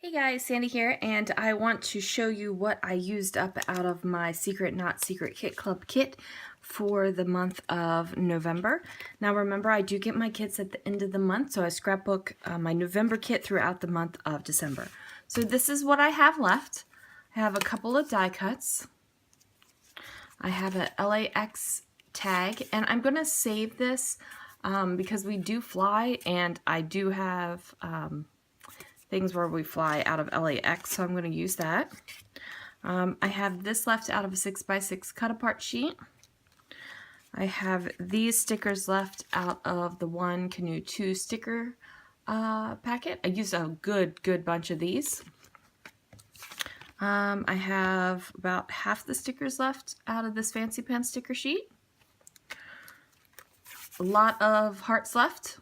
Hey guys, Sandy here, and I want to show you what I used up out of my Secret Not Secret Kit Club kit for the month of November. Now remember, I do get my kits at the end of the month, so I scrapbook my November kit throughout the month of December. So this is what I have left. I have a couple of die cuts. I have a LAX tag, and I'm going to save this because we do fly, and I do have things where we fly out of LAX, so I'm going to use that. I have this left out of a 6x6 cut apart sheet. I have these stickers left out of the One Canoe 2 sticker packet. I used a good bunch of these. I have about half the stickers left out of this Fancy Pants sticker sheet. A lot of hearts left.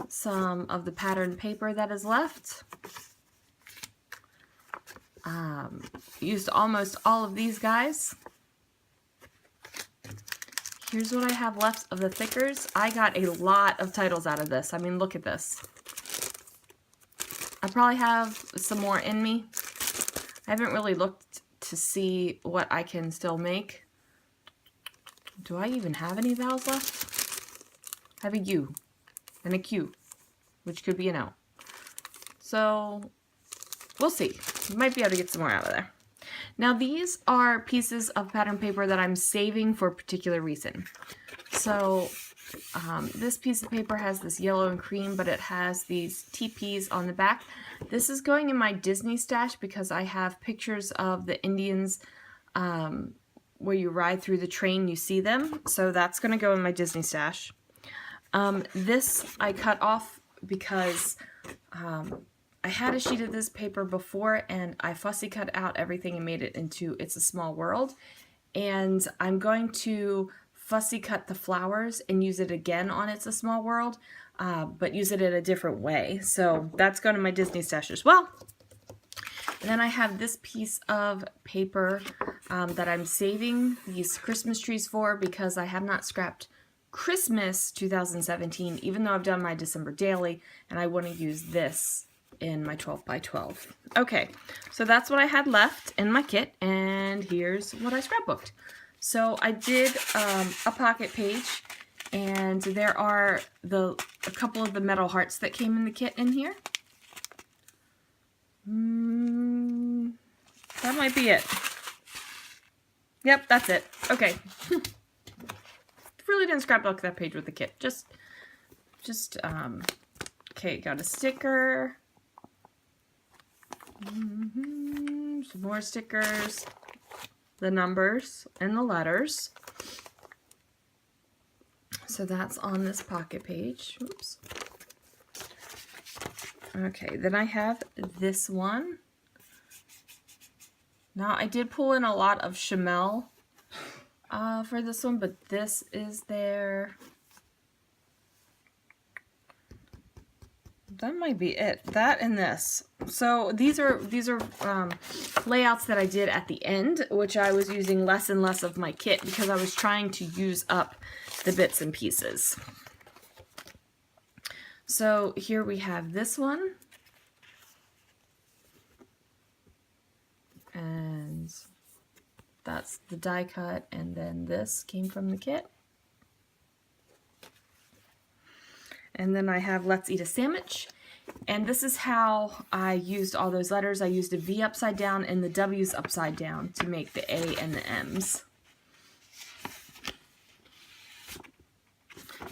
Some of the patterned paper that is left. Used almost all of these guys. Here's what I have left of the thickers. I got a lot of titles out of this. I mean, look at this. I probably have some more in me. I haven't really looked to see what I can still make. Do I even have any vowels left? I have a U and a Q, which could be an L. So we'll see. Might be able to get some more out of there. Now these are pieces of pattern paper that I'm saving for a particular reason. So this piece of paper has this yellow and cream, but it has these TPs on the back. This is going in my Disney stash because I have pictures of the Indians where you ride through the train, you see them. So that's going to go in my Disney stash. This I cut off because I had a sheet of this paper before and I fussy cut out everything and made it into It's a Small World. And I'm going to fussy cut the flowers and use it again on It's a Small World, but use it in a different way. So that's going to my Disney stash as well. And then I have this piece of paper that I'm saving these Christmas trees for because I have not scrapped Christmas 2017, even though I've done my December daily, and I want to use this in my 12 by 12. Okay, so that's what I had left in my kit, and here's what I scrapbooked. So I did a pocket page, and there are a couple of the metal hearts that came in the kit in here. That might be it. Yep, that's it. Okay. Really didn't scrapbook that page with the kit. Okay, got a sticker. Some more stickers. The numbers and the letters. So that's on this pocket page. Oops. Okay, then I have this one. Now I did pull in a lot of Chamel for this one, but this is their, that might be it, that and this. So these are layouts that I did at the end, which I was using less and less of my kit because I was trying to use up the bits and pieces. So here we have this one, and that's the die cut, and then this came from the kit. And then I have Let's Eat a Sandwich, and this is how I used all those letters. I used a V upside down and the W's upside down to make the A and the M's.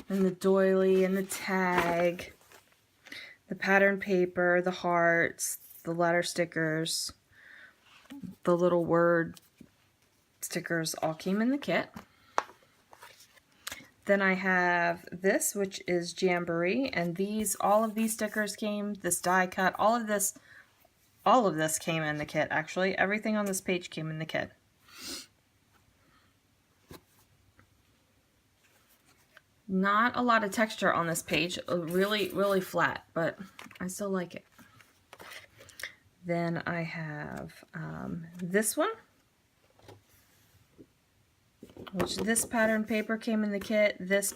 And the doily and the tag, the pattern paper, the hearts, the letter stickers, the little word stickers all came in the kit. Then I have this, which is Jamboree, and all of these stickers came, this die cut, all of this came in the kit, actually. Everything on this page came in the kit. Not a lot of texture on this page, really flat, but I still like it. Then I have this one, which this pattern paper came in the kit. This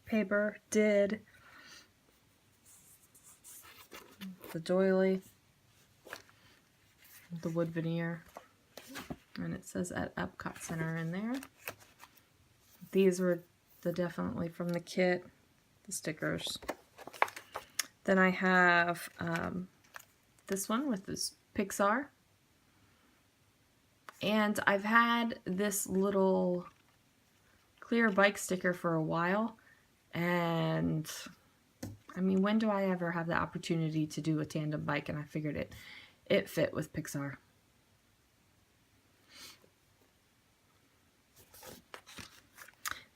paper did. the doily, the wood veneer, and it says at Epcot Center in there. These were definitely from the kit, the stickers. Then I have this one with this Pixar. And I've had this little clear bike sticker for a while. And I mean, when do I ever have the opportunity to do a tandem bike? And I figured it fit with Pixar.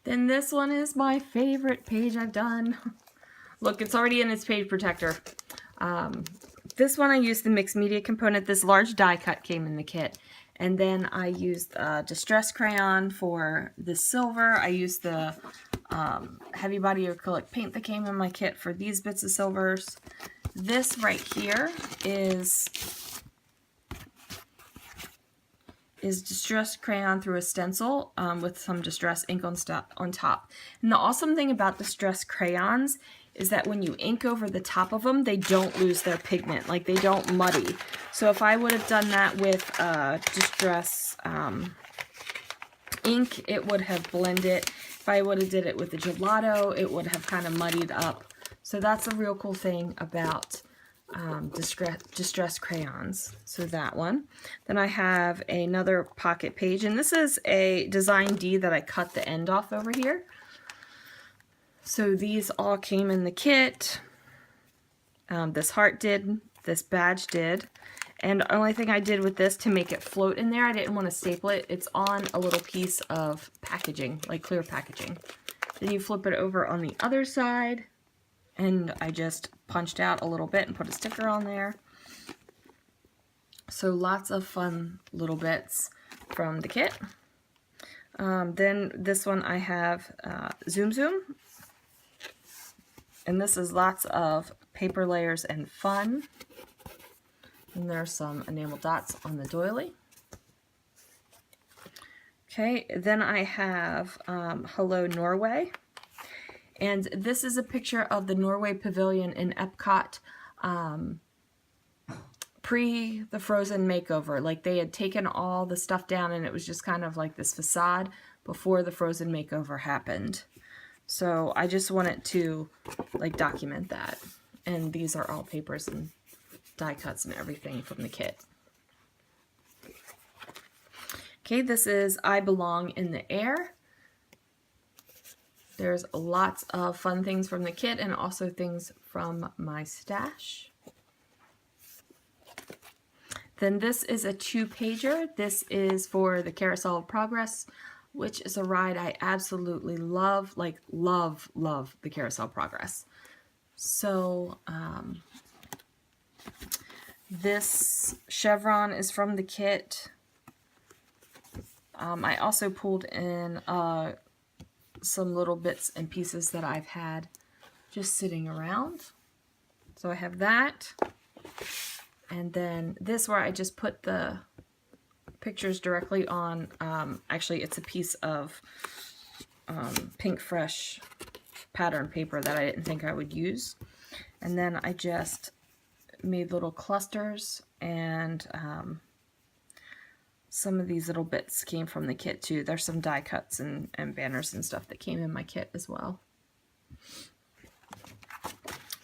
Then this one is my favorite page I've done. Look, it's already in its page protector. This one I used the mixed media component. This large die cut came in the kit. And then I used distress crayon for the silver. I used the heavy body acrylic paint that came in my kit for these bits of silvers. This right here is distress crayon through a stencil with some distress ink on top. And the awesome thing about distress crayons is that when you ink over the top of them, they don't lose their pigment, like they don't muddy. So if I would have done that with distress ink, it would have blended. If I would have did it with the gelato, it would have kind of muddied up. So that's a real cool thing about distress crayons. So that one. Then I have another pocket page, and this is a design D that I cut the end off over here. So these all came in the kit. This heart did, this badge did, and the only thing I did with this to make it float in there, I didn't want to staple it. It's on a little piece of packaging, like clear packaging. Then you flip it over on the other side, and I just punched out a little bit and put a sticker on there. So lots of fun little bits from the kit. Then this one I have Zoom Zoom. And this is lots of paper layers and fun. And there's some enamel dots on the doily. Okay, then I have Hello Norway. And this is a picture of the Norway Pavilion in Epcot pre the Frozen makeover. Like they had taken all the stuff down and it was just kind of like this facade before the Frozen makeover happened. So I just wanted to like document that. And these are all papers and die cuts and everything from the kit. Okay, this is I Belong in the Air. There's lots of fun things from the kit and also things from my stash. Then this is a 2-pager. This is for the Carousel of Progress, which is a ride I absolutely love, like love the Carousel of Progress. So this chevron is from the kit. I also pulled in some little bits and pieces that I've had just sitting around. So I have that. And then this where I just put the pictures directly on, actually it's a piece of Pink Fresh pattern paper that I didn't think I would use. And then I just made little clusters, and some of these little bits came from the kit too. There's some die cuts and banners and stuff that came in my kit as well.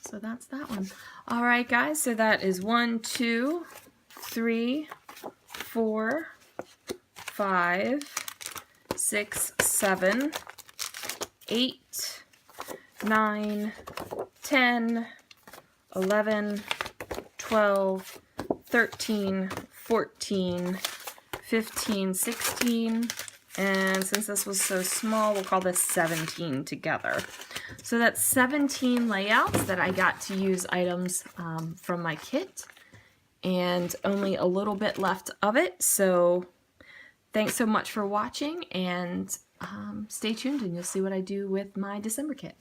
So that's that one. All right, guys, so that is 1, 2, 3, 4, 5, 6, 7, 8, 9, 10, 11, 12, 13, 14, 15, 16, and since this was so small, we'll call this 17 together. So that's 17 layouts that I got to use items from my kit, and only a little bit left of it. So thanks so much for watching, and stay tuned and you'll see what I do with my December kit.